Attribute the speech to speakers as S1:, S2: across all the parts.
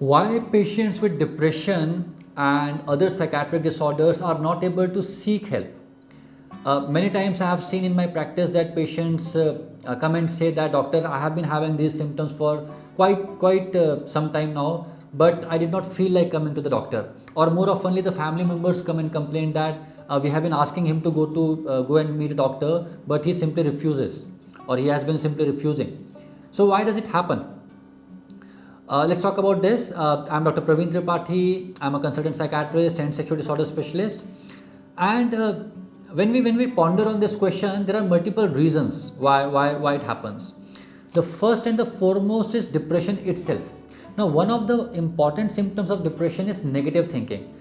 S1: Why patients with depression and other psychiatric disorders are not able to seek help? Many times I have seen in my practice that patients come and say that, doctor, I have been having these symptoms for quite some time now, but I did not feel like coming to the doctor. Or more oftenly, the family members come and complain that we have been asking him to go and meet a doctor, but he simply refuses, or he has been simply refusing. So why does it happen? Let's talk about this. I'm Dr. Praveen Tripathi. I'm a consultant psychiatrist and sexual disorder specialist. And when we ponder on this question, there are multiple reasons why it happens. The first and the foremost is depression itself. Now, one of the important symptoms of depression is negative thinking.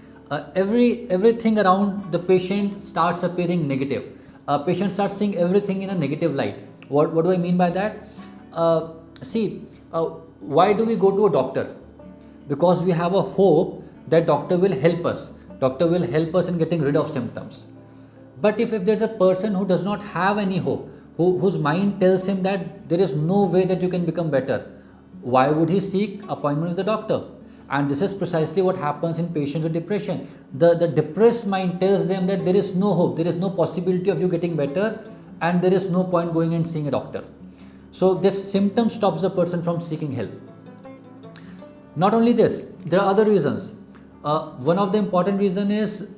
S1: Everything around the patient starts appearing negative. Patient starts seeing everything in a negative light. What do I mean by that? See. Why do we go to a doctor? Because we have a hope that doctor will help us. Doctor will help us in getting rid of symptoms. But if there's a person who does not have any hope, whose mind tells him that there is no way that you can become better, why would he seek appointment with the doctor? And this is precisely what happens in patients with depression. The depressed mind tells them that there is no hope, there is no possibility of you getting better, and there is no point going and seeing a doctor. So this symptom stops the person from seeking help. Not only this, there are other reasons. One of the important reasons is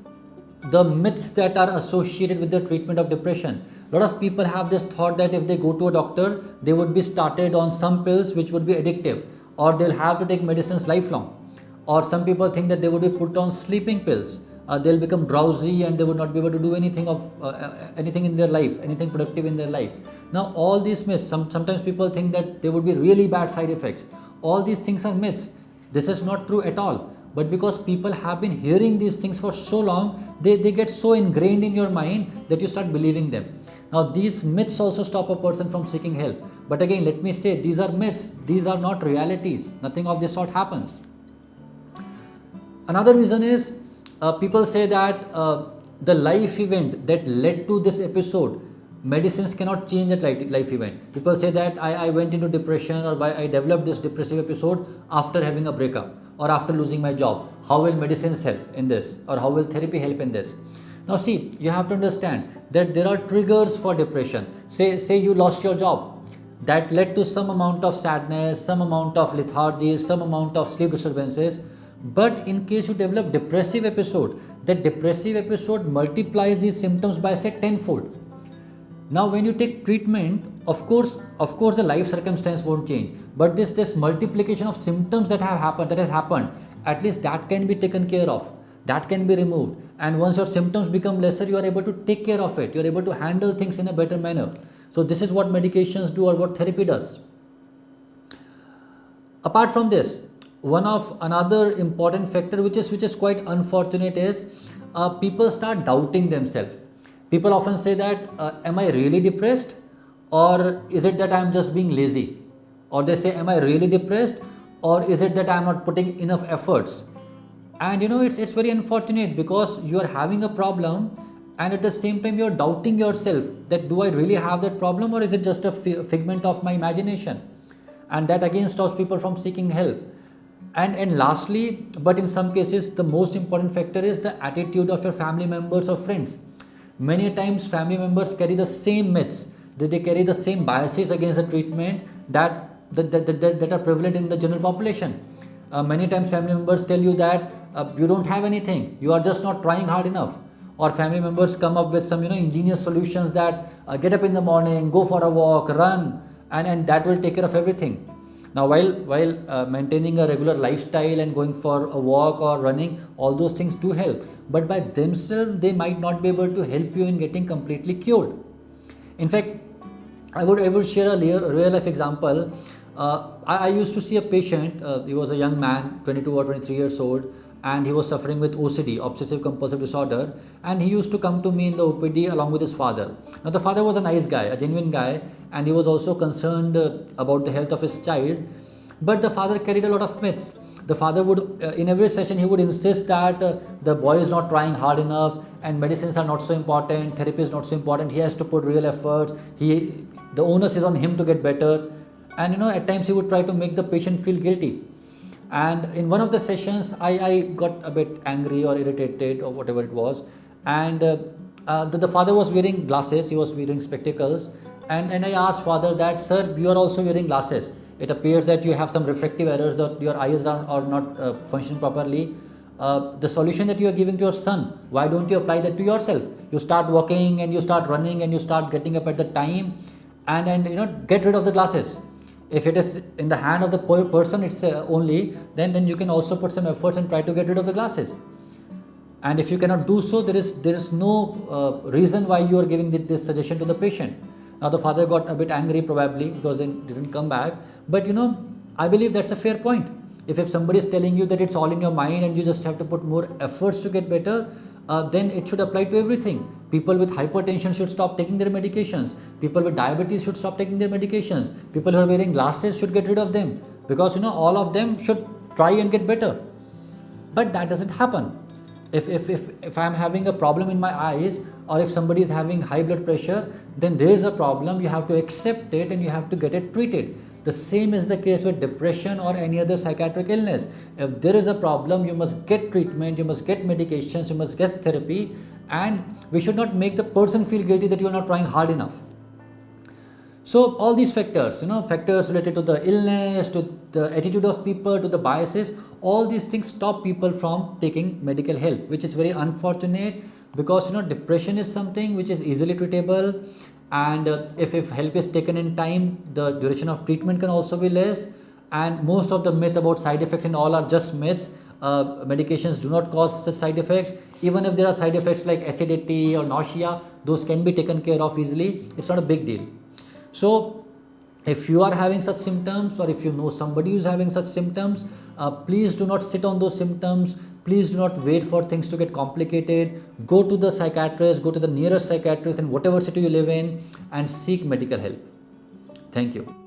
S1: the myths that are associated with the treatment of depression. A lot of people have this thought that if they go to a doctor, they would be started on some pills which would be addictive, or they'll have to take medicines lifelong. Or some people think that they would be put on sleeping pills. They'll become drowsy and they would not be able to do anything in their life, anything productive in their life. Now, all these myths, sometimes people think that there would be really bad side effects. All these things are myths. This is not true at all. But because people have been hearing these things for so long, they get so ingrained in your mind that you start believing them. Now, these myths also stop a person from seeking help. But again, let me say, these are myths. These are not realities. Nothing of this sort happens. Another reason is, people say that the life event that led to this episode, medicines cannot change that life event. People say that I went into depression, or I developed this depressive episode after having a breakup or after losing my job. How will medicines help in this, or how will therapy help in this? Now see, you have to understand that there are triggers for depression. Say you lost your job. That led to some amount of sadness, some amount of lethargy, some amount of sleep disturbances. But in case you develop depressive episode, that depressive episode multiplies these symptoms by say tenfold. Now when you take treatment, of course the life circumstance won't change, but this multiplication of symptoms that has happened, at least that can be taken care of, that can be removed. And once your symptoms become lesser, you are able to take care of it, you are able to handle things in a better manner. So this is what medications do, or what therapy does. Apart from this, another important factor which is quite unfortunate is people start doubting themselves. People often say that, am I really depressed, or is it that I am just being lazy? Or they say, am I really depressed, or is it that I am not putting enough efforts? And it's very unfortunate, because you are having a problem and at the same time you are doubting yourself that, do I really have that problem, or is it just a figment of my imagination? And that again stops people from seeking help. And lastly, but in some cases the most important factor is the attitude of your family members or friends. Many times family members carry the same myths, they carry the same biases against the treatment that are prevalent in the general population. Many times family members tell you that you don't have anything, you are just not trying hard enough. Or family members come up with some ingenious solutions that get up in the morning, go for a walk, run, and that will take care of everything. Now, while maintaining a regular lifestyle and going for a walk or running, all those things do help. But by themselves, they might not be able to help you in getting completely cured. In fact, I would share a real life example. I used to see a patient. He was a young man, 22 or 23 years old, and he was suffering with OCD, obsessive compulsive disorder. And he used to come to me in the OPD along with his father. Now, the father was a nice guy, a genuine guy, and he was also concerned about the health of his child. But the father carried a lot of myths. The father would, in every session, he would insist that the boy is not trying hard enough, and medicines are not so important, therapy is not so important, he has to put real efforts, the onus is on him to get better. And at times he would try to make the patient feel guilty. And in one of the sessions, I got a bit angry or irritated or whatever it was. And the father was wearing glasses, he was wearing spectacles. And I asked father that, sir, you are also wearing glasses. It appears that you have some refractive errors, that your eyes are not functioning properly. The solution that you are giving to your son, why don't you apply that to yourself? You start walking and you start running and you start getting up at the time, and get rid of the glasses. If it is in the hand of the person, it's only, then you can also put some efforts and try to get rid of the glasses. And if you cannot do so, there is no reason why you are giving this suggestion to the patient. Now the father got a bit angry probably because it didn't come back, but I believe that's a fair point. If somebody is telling you that it's all in your mind and you just have to put more efforts to get better, then it should apply to everything. People with hypertension should stop taking their medications. People with diabetes should stop taking their medications. People who are wearing glasses should get rid of them, because all of them should try and get better. But that doesn't happen. If I'm having a problem in my eyes, or if somebody is having high blood pressure, then there is a problem. You have to accept it and you have to get it treated. The same is the case with depression or any other psychiatric illness. If there is a problem, you must get treatment, you must get medications, you must get therapy, and we should not make the person feel guilty that you are not trying hard enough. So all these factors, factors related to the illness, to the attitude of people, to the biases, all these things stop people from taking medical help, which is very unfortunate, because depression is something which is easily treatable, and if help is taken in time, the duration of treatment can also be less. And most of the myth about side effects and all are just myths. Medications do not cause such side effects. Even if there are side effects like acidity or nausea, those can be taken care of easily. It's not a big deal. So if you are having such symptoms, or if you know somebody who is having such symptoms, please do not sit on those symptoms. Please do not wait for things to get complicated. Go to the psychiatrist, go to the nearest psychiatrist in whatever city you live in, and seek medical help. Thank you.